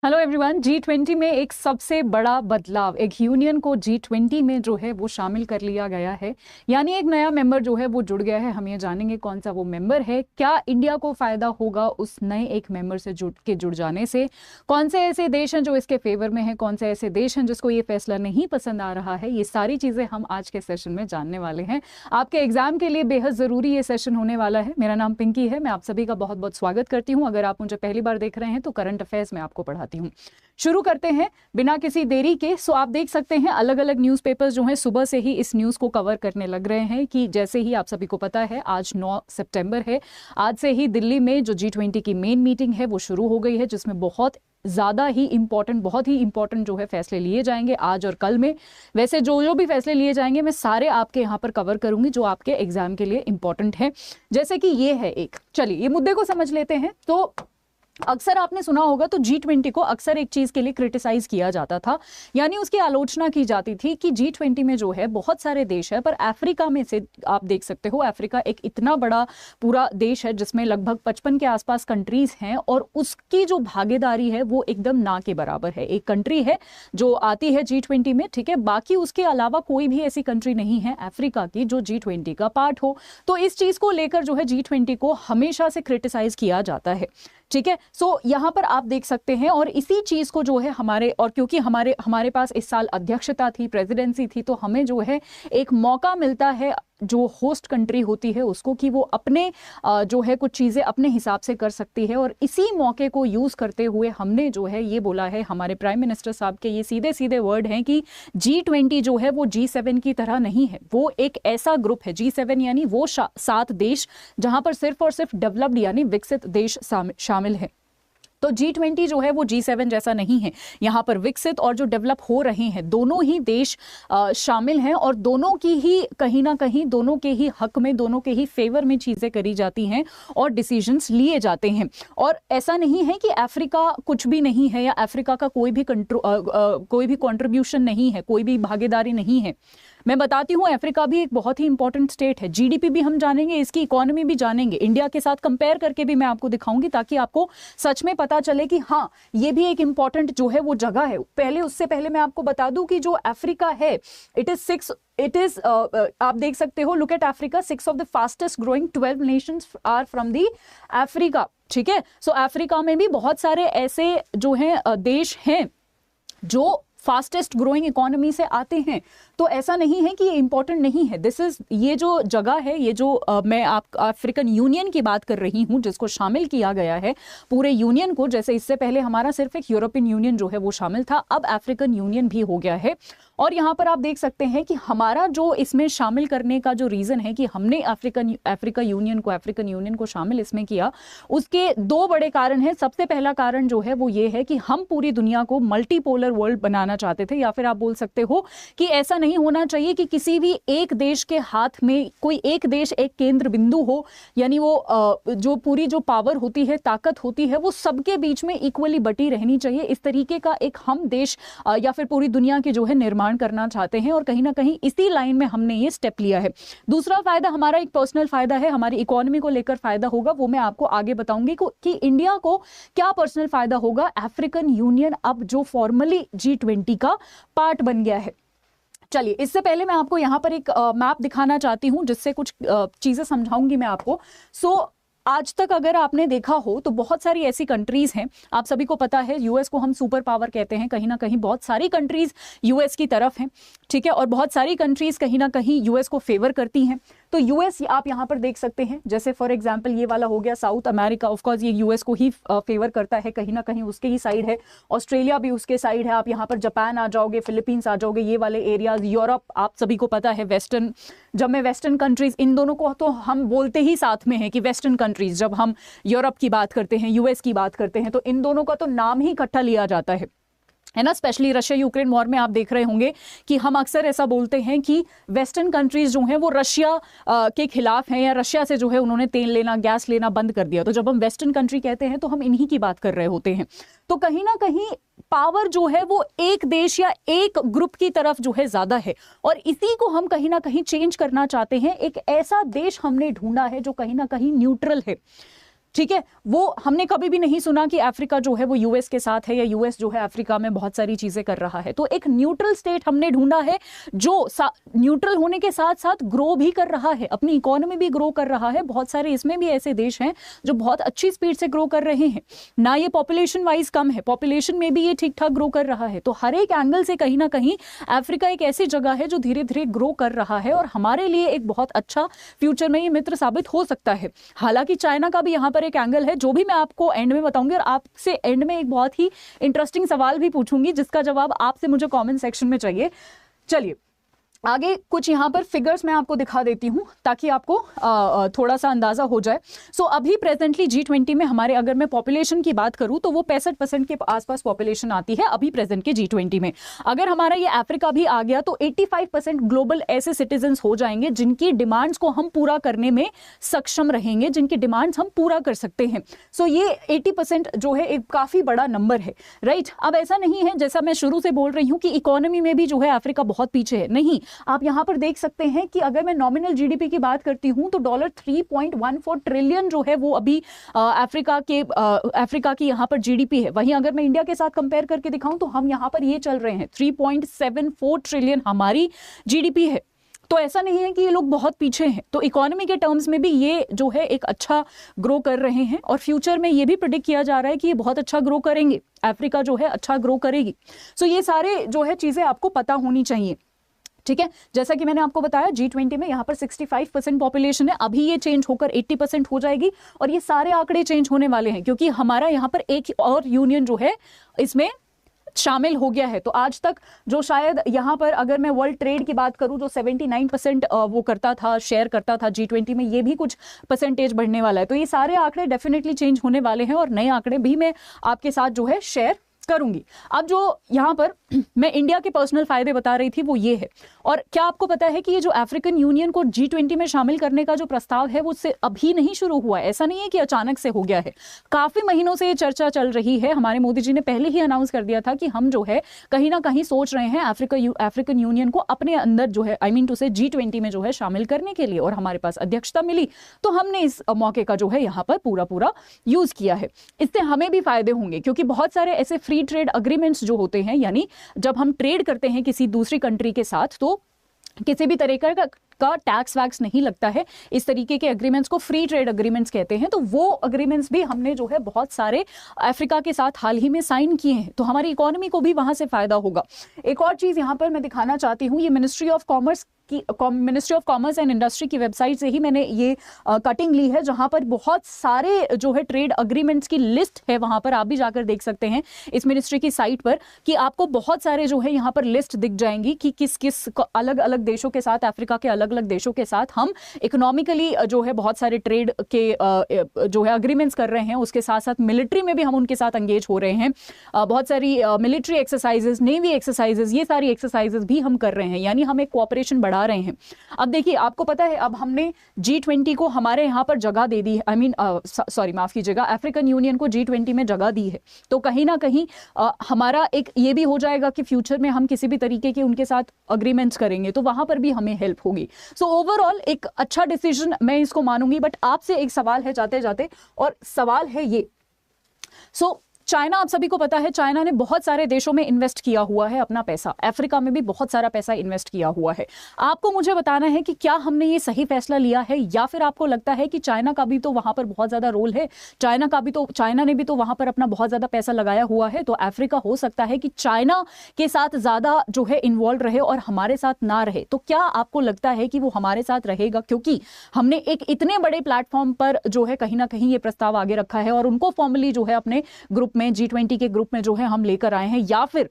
Hello everyone. G20 में एक सबसे बड़ा बदलाव, एक यूनियन को G20 में जो है वो शामिल कर लिया गया है। यानी एक नया मेंबर जो है वो जुड़ गया है। हम ये जानेंगे कौन सा वो मेंबर है, क्या इंडिया को फायदा होगा उस नए एक मेंबर से जुड़ जाने से, कौन से ऐसे देश हैं जो इसके फेवर में हैं, कौन से ऐसे देश हैं जिसको ये फैसला नहीं पसंद आ रहा है। ये सारी चीजें हम आज के सेशन में जानने वाले हैं। आपके एग्जाम के लिए बेहद जरूरी ये सेशन होने वाला है। मेरा नाम पिंकी है, मैं आप सभी का बहुत बहुत स्वागत करती हूँ। अगर आप मुझे पहली बार देख रहे हैं तो करंट अफेयर्स में आपको पढ़ाती हूँ। शुरू करते हैं बिना किसी देरी के। सो आप देख सकते हैं अलग अलग न्यूज़पेपर्स जो हैं सुबह से ही इस न्यूज़ को कवर करने लग रहे हैं कि जैसे ही आप सभी को पता है आज 9 सितंबर है, आज से ही दिल्ली में जो G20 की मेन मीटिंग है वो शुरू हो गई है, जिसमें बहुत ही इंपॉर्टेंट जो है फैसले लिए जाएंगे आज और कल में। वैसे जो भी फैसले लिए जाएंगे मैं सारे आपके यहाँ पर कवर करूंगी जो आपके एग्जाम के लिए इंपॉर्टेंट है। जैसे कि ये है एक, चलिए ये मुद्दे को समझ लेते हैं। तो अक्सर आपने सुना होगा तो G20 को अक्सर एक चीज के लिए क्रिटिसाइज किया जाता था, यानी उसकी आलोचना की जाती थी कि G20 में जो है बहुत सारे देश है, पर अफ्रीका में से आप देख सकते हो, अफ्रीका एक इतना बड़ा पूरा देश है जिसमें लगभग 55 के आसपास कंट्रीज हैं और उसकी जो भागीदारी है वो एकदम ना के बराबर है। एक कंट्री है जो आती है G20 में, ठीक है, बाकी उसके अलावा कोई भी ऐसी कंट्री नहीं है अफ्रीका की जो G20 का पार्ट हो। तो इस चीज को लेकर जो है G20 को हमेशा से क्रिटिसाइज किया जाता है, ठीक है। सो यहाँ पर आप देख सकते हैं और इसी चीज को जो है क्योंकि हमारे पास इस साल अध्यक्षता थी, प्रेसिडेंसी थी, तो हमें जो है एक मौका मिलता है जो होस्ट कंट्री होती है उसको कि वो अपने जो है कुछ चीजें अपने हिसाब से कर सकती है। और इसी मौके को यूज करते हुए हमने जो है ये बोला है, हमारे प्राइम मिनिस्टर साहब के ये सीधे सीधे वर्ड हैं कि G20 जो है वो G7 की तरह नहीं है। वो एक ऐसा ग्रुप है, G7 यानी वो 7 देश जहां पर सिर्फ और सिर्फ डेवलप्ड यानी विकसित देश शामिल है। तो G20 जो है वो G7 जैसा नहीं है। यहाँ पर विकसित और जो डेवलप हो रहे हैं दोनों ही देश शामिल हैं और दोनों की ही कहीं ना कहीं दोनों के ही हक में, दोनों के ही फेवर में चीजें करी जाती हैं और डिसीजंस लिए जाते हैं। और ऐसा नहीं है कि अफ्रीका कुछ भी नहीं है या अफ्रीका का कोई भी कंट्रीब्यूशन नहीं है, कोई भी भागीदारी नहीं है। मैं बताती हूँ अफ्रीका भी एक बहुत ही इंपॉर्टेंट स्टेट है। जीडीपी भी हम जानेंगे, इसकी इकोनॉमी भी जानेंगे, इंडिया के साथ कंपेयर करके भी मैं आपको दिखाऊंगी ताकि आपको सच में पता चले कि हाँ ये भी एक इंपॉर्टेंट जो है वो जगह है। उससे पहले मैं आपको बता दूं कि जो अफ्रीका है इट इज आप देख सकते हो, look at Africa, 6 of the fastest growing 12 nations are from the Africa, ठीक है। सो अफ्रीका में भी बहुत सारे ऐसे जो हैं देश हैं जो फास्टेस्ट ग्रोइंग इकोनॉमी से आते हैं। तो ऐसा नहीं है कि ये इंपॉर्टेंट नहीं है। ये जो जगह है, ये जो मैं अफ्रीकन यूनियन की बात कर रही हूं जिसको शामिल किया गया है पूरे यूनियन को। जैसे इससे पहले हमारा सिर्फ एक यूरोपियन यूनियन जो है वो शामिल था, अब अफ्रीकन यूनियन भी हो गया है। और यहाँ पर आप देख सकते हैं कि हमारा जो इसमें शामिल करने का जो रीजन है कि हमने अफ्रीकन यूनियन को शामिल इसमें किया, उसके 2 बड़े कारण हैं। सबसे पहला कारण जो है वो ये है कि हम पूरी दुनिया को मल्टीपोलर वर्ल्ड बनाना चाहते थे, या फिर आप बोल सकते हो कि ऐसा नहीं होना चाहिए कि किसी भी एक देश के हाथ में कोई एक देश एक केंद्र बिंदु हो, यानी वो जो पूरी जो पावर होती है, ताकत होती है, वो सबके बीच में इक्वली बटी रहनी चाहिए। इस तरीके का एक हम देश या फिर पूरी दुनिया के जो है निर्माण करना चाहते हैं और कहीं ना कहीं इसी लाइन में हमने ये स्टेप लिया है। दूसरा फायदा हमारा एक पर्सनल फायदा है, हमारी इकोनॉमी को लेकर फायदा होगा, वो मैं आपको आगे बताऊंगी कि इंडिया को क्या पर्सनल फायदा होगा। अफ्रीकन यूनियन अब जो फॉर्मली G20 का पार्ट बन गया है। चलिए इससे पहले मैं आपको यहाँ पर एक मैप दिखाना चाहती हूँ जिससे कुछ चीजें समझाऊंगी मैं आपको। आज तक अगर आपने देखा हो तो बहुत सारी ऐसी कंट्रीज हैं, आप सभी को पता है यूएस को हम सुपर पावर कहते हैं, कहीं ना कहीं बहुत सारी कंट्रीज यूएस की तरफ हैं, ठीक है, और बहुत सारी कंट्रीज कहीं ना कहीं यूएस को फेवर करती हैं। तो यूएस आप यहाँ पर देख सकते हैं, जैसे फॉर एग्जांपल ये वाला हो गया साउथ अमेरिका, ऑफ कोर्स ये यूएस को ही फेवर करता है, कहीं ना कहीं उसके ही साइड है। ऑस्ट्रेलिया भी उसके साइड है। आप यहाँ पर जापान आ जाओगे, फिलीपींस आ जाओगे, ये वाले एरियाज, यूरोप आप सभी को पता है वेस्टर्न, जब मैं वेस्टर्न कंट्रीज इन दोनों को तो हम बोलते ही साथ में है कि वेस्टर्न कंट्रीज, जब हम यूरोप की बात करते हैं, यूएस की बात करते हैं, तो इन दोनों का तो नाम ही इकट्ठा लिया जाता है ना। स्पेशली रशिया यूक्रेन वॉर में आप देख रहे होंगे कि हम अक्सर ऐसा बोलते हैं कि वेस्टर्न कंट्रीज जो हैं वो रशिया के खिलाफ हैं, या रशिया से जो है उन्होंने तेल लेना, गैस लेना बंद कर दिया। तो जब हम वेस्टर्न कंट्री कहते हैं तो हम इन्हीं की बात कर रहे होते हैं। तो कहीं ना कहीं पावर जो है वो एक देश या एक ग्रुप की तरफ जो है ज्यादा है, और इसी को हम कहीं ना कहीं चेंज करना चाहते हैं। एक ऐसा देश हमने ढूंढा है जो कहीं ना कहीं न्यूट्रल है, ठीक है, वो हमने कभी भी नहीं सुना कि अफ्रीका जो है वो यूएस के साथ है या यूएस जो है अफ्रीका में बहुत सारी चीजें कर रहा है। तो एक न्यूट्रल स्टेट हमने ढूंढा है जो न्यूट्रल होने के साथ साथ ग्रो भी कर रहा है, अपनी इकोनॉमी भी ग्रो कर रहा है। बहुत सारे इसमें भी ऐसे देश हैं जो बहुत अच्छी स्पीड से ग्रो कर रहे हैं, ना ये पॉपुलेशन वाइज कम है, पॉपुलेशन में भी ये ठीक ठाक ग्रो कर रहा है। तो हर एक एंगल से कहीं ना कहीं अफ्रीका एक ऐसी जगह है जो धीरे धीरे ग्रो कर रहा है और हमारे लिए एक बहुत अच्छा फ्यूचर में ये मित्र साबित हो सकता है। हालांकि चाइना का भी यहाँ पर एक एंगल है जो भी मैं आपको एंड में बताऊंगी, और आपसे एंड में एक बहुत ही इंटरेस्टिंग सवाल भी पूछूंगी जिसका जवाब आपसे मुझे कमेंट सेक्शन में चाहिए। चलिए आगे कुछ यहाँ पर फिगर्स मैं आपको दिखा देती हूँ ताकि आपको थोड़ा सा अंदाजा हो जाए। सो अभी प्रेजेंटली G20 में हमारे, अगर मैं पॉपुलेशन की बात करूँ तो वो 65% के आसपास पॉपुलेशन आती है अभी प्रेजेंट के G20 में। अगर हमारा ये अफ्रीका भी आ गया तो 85% ग्लोबल ऐसे सिटीजन्स हो जाएंगे जिनकी डिमांड्स को हम पूरा करने में सक्षम रहेंगे, जिनकी डिमांड्स हम पूरा कर सकते हैं। सो ये 80% जो है एक काफी बड़ा नंबर है, राइट। अब ऐसा नहीं है जैसा मैं शुरू से बोल रही हूँ कि इकोनॉमी में भी जो है अफ्रीका बहुत पीछे है, नहीं। आप यहां पर देख सकते हैं कि अगर मैं नॉमिनल जीडीपी की बात करती हूं तो $3.14 ट्रिलियन जो है वो अभी अफ्रीका की यहां पर जीडीपी है। वहीं अगर मैं इंडिया के साथ कंपेयर करके दिखाऊं तो हम यहां पर ये चल रहे हैं 3.74 ट्रिलियन हमारी जीडीपी है। तो ऐसा नहीं है कि ये लोग बहुत पीछे हैं। तो इकोनॉमी के टर्म्स में भी ये जो है एक अच्छा ग्रो कर रहे हैं और फ्यूचर में ये भी प्रेडिक्ट किया जा रहा है कि ये बहुत अच्छा ग्रो करेंगे, अफ्रीका जो है अच्छा ग्रो करेगी। सो ये सारे जो है चीजें आपको पता होनी चाहिए, ठीक है। जैसा कि मैंने आपको बताया G20 में यहाँ पर 65% पॉपुलेशन है, अभी ये चेंज होकर 80% हो जाएगी और ये सारे आंकड़े चेंज होने वाले हैं क्योंकि हमारा यहाँ पर एक और यूनियन जो है इसमें शामिल हो गया है। तो आज तक जो शायद यहाँ पर अगर मैं वर्ल्ड ट्रेड की बात करूँ जो 79% वो करता था, शेयर करता था G20 में, ये भी कुछ परसेंटेज बढ़ने वाला है। तो ये सारे आंकड़े डेफिनेटली चेंज होने वाले हैं और नए आंकड़े भी मैं आपके साथ जो है शेयर करूंगी। अब जो यहाँ पर मैं इंडिया के पर्सनल फायदे बता रही थी वो ये है, और क्या आपको पता है कि ये जो अफ्रीकन यूनियन को G20 में शामिल करने का जो प्रस्ताव है वो उससे अभी नहीं शुरू हुआ है, ऐसा नहीं है कि अचानक से हो गया है। काफी महीनों से ये चर्चा चल रही है। हमारे मोदी जी ने पहले ही अनाउंस कर दिया था कि हम जो है कहीं ना कहीं सोच रहे हैं अफ्रीकन यूनियन को अपने अंदर जो है आई मीन टू से G20 में जो है शामिल करने के लिए, और हमारे पास अध्यक्षता मिली तो हमने इस मौके का जो है यहाँ पर पूरा यूज किया है। इससे हमें भी फायदे होंगे क्योंकि बहुत सारे ऐसे फ्री ट्रेड अग्रीमेंट्स जो होते हैं, यानी जब हम ट्रेड करते हैं किसी दूसरी कंट्री के साथ तो किसी भी तरीके का टैक्स वैक्स नहीं लगता है। इस तरीके के एग्रीमेंट्स को फ्री ट्रेड एग्रीमेंट्स कहते हैं। तो वो एग्रीमेंट्स भी हमने जो है बहुत सारे अफ्रीका के साथ हाल ही में साइन किए हैं, तो हमारी इकोनॉमी को भी वहां से फायदा होगा। एक और चीज यहां पर मैं दिखाना चाहती हूँ, ये ministry of commerce and industry की वेबसाइट से ही मैंने ये कटिंग ली है, जहां पर बहुत सारे जो है ट्रेड अग्रीमेंट्स की लिस्ट है। वहां पर आप भी जाकर देख सकते हैं इस मिनिस्ट्री की साइट पर कि आपको बहुत सारे जो है यहाँ पर लिस्ट दिख जाएंगी कि किस किस अलग अलग देशों के साथ, अफ्रीका के अलग अलग देशों के साथ हम इकोनॉमिकली जो है बहुत सारे ट्रेड के जो है अग्रीमेंट्स कर रहे हैं। उसके साथ साथ मिलिट्री में भी हम उनके साथ एंगेज हो रहे हैं। बहुत सारी मिलिट्री एक्सरसाइजेस, नेवी एक्सरसाइजेस, ये सारी एक्सरसाइजेस भी हम कर रहे हैं, यानी हम एक कोऑपरेशन बढ़ा रहे हैं। अब देखिए, आपको पता है अब हमने G20 को हमारे यहाँ पर जगह दे दी है, माफ कीजिएगा, अफ्रीकन यूनियन को G20 में जगह दी है। तो कहीं ना कहीं हमारा एक ये भी हो जाएगा कि फ्यूचर में हम किसी भी तरीके के उनके साथ अग्रीमेंट्स करेंगे तो वहां पर भी हमें हेल्प होगी। सो ओवरऑल एक अच्छा डिसीजन मैं इसको मानूंगी। बट आपसे एक सवाल है जाते जाते, और सवाल है ये, चाइना, आप सभी को पता है चाइना ने बहुत सारे देशों में इन्वेस्ट किया हुआ है अपना पैसा, अफ्रीका में भी बहुत सारा पैसा इन्वेस्ट किया हुआ है। आपको मुझे बताना है कि क्या हमने ये सही फैसला लिया है, या फिर आपको लगता है कि चाइना का भी तो वहां पर बहुत ज्यादा रोल है, चाइना ने भी तो वहां पर अपना बहुत ज्यादा पैसा लगाया हुआ है। तो अफ्रीका हो सकता है कि चाइना के साथ ज्यादा जो है इन्वॉल्व रहे और हमारे साथ ना रहे। तो क्या आपको लगता है कि वो हमारे साथ रहेगा, क्योंकि हमने एक इतने बड़े प्लेटफॉर्म पर जो है कहीं ना कहीं ये प्रस्ताव आगे रखा है और उनको फॉर्मली जो है अपने ग्रुप में, G20 के ग्रुप में जो है हम लेकर आए हैं, या फिर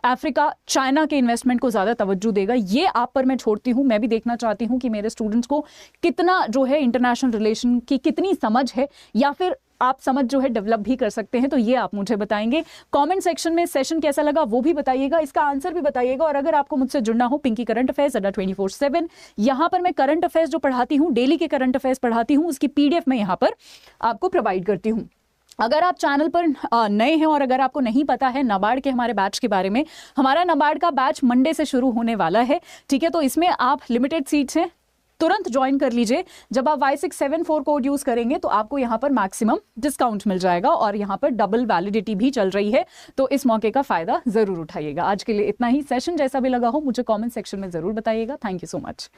अफ्रीका चाइना के इन्वेस्टमेंट को ज्यादा तवज्जो देगा? ये आप पर मैं छोड़ती हूं। मैं भी देखना चाहती हूं कि मेरे स्टूडेंट्स को कितना जो है इंटरनेशनल रिलेशन की कितनी समझ है, या फिर आप समझ जो है डेवलप भी कर सकते हैं। तो ये आप मुझे बताएंगे कमेंट सेक्शन में। सेशन कैसा लगा वो भी बताइएगा, इसका आंसर भी बताइएगा। और अगर आपको मुझसे जुड़ना हो, पिंकी करंट अफेयर्स अड्डा 24/7, यहाँ पर मैं करंट अफेयर्स जो पढ़ाती हूँ, डेली के करंट अफेयर्स पढ़ाती हूँ, उसकी PDF मैं यहाँ पर आपको प्रोवाइड करती हूँ। अगर आप चैनल पर नए हैं और अगर आपको नहीं पता है नाबार्ड के हमारे बैच के बारे में, हमारा नाबार्ड का बैच मंडे से शुरू होने वाला है, ठीक है। तो इसमें आप लिमिटेड सीट्स हैं, तुरंत ज्वाइन कर लीजिए। जब आप Y674 कोड यूज करेंगे तो आपको यहाँ पर मैक्सिमम डिस्काउंट मिल जाएगा और यहाँ पर डबल वैलिडिटी भी चल रही है, तो इस मौके का फायदा जरूर उठाइएगा। आज के लिए इतना ही। सेशन जैसा भी लगा हो मुझे कमेंट सेक्शन में जरूर बताइएगा। Thank you so much.